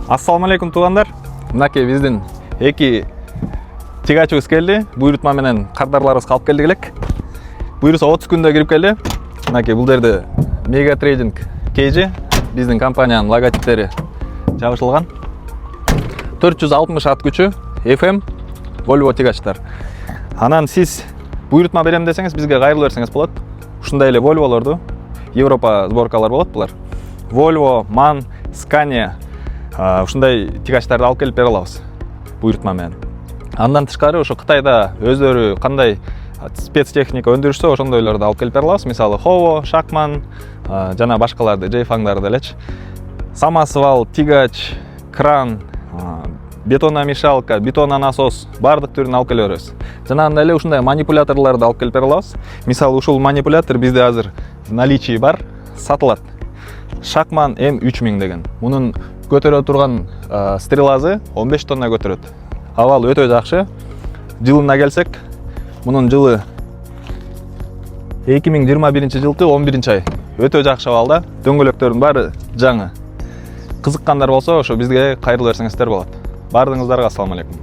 Ассаламу алейкум туугандар. Мынакей биздин эки тигачыбыз келди. Буйрутма менен кардарларыбызга алып келдик элек. Буйруса 30 күндө кирип келди. Мынакей бул жерде Mega Trading KG биздин компаниянын логотиптери жабышылган. 460 ат күчү FM Volvo тигачтар. Анан сиз буйрутма берем десеңиз бизге кайрылып берсеңиз болот. Ушундай эле Volvolорду Европа сборкалар болот булар. Volvo, MAN, Scania ушундай тигачтарды алып келип бере алабыз буйрутма менен. Андан тышкары ошо Кытайда өздөрү кандай спецтехника өндүрүшсө ошондойлорду алып келип бере алабыз. Мисалы Howo, Shakman жана башкаларды, Jayfang'дарды элечи. Самосвал, тигач, кран, бетономешалка, бетононасос бардык түрүн алып келе беребиз. Жанагындай эле ушундай манипуляторлорду алып келип бере алабыз. Мисалы ушул манипулятор бизде азыр в наличии бар, сатылат. Shakman M3000 деген. Мунун көтөрө турган стрелазы 15 тонна көтөрөт. Абал өтө жакшы. Жылына келсек, мунун жылы 2021 жылкы 11 ай. Өтө жакшы абалда. Дөңгөлөктөрдүн баары жаңы. Кызыккандар болсо, ошо бизге кайрылып берсеңиздер болот. Бардыгыңыздарга ассаламу алейкум.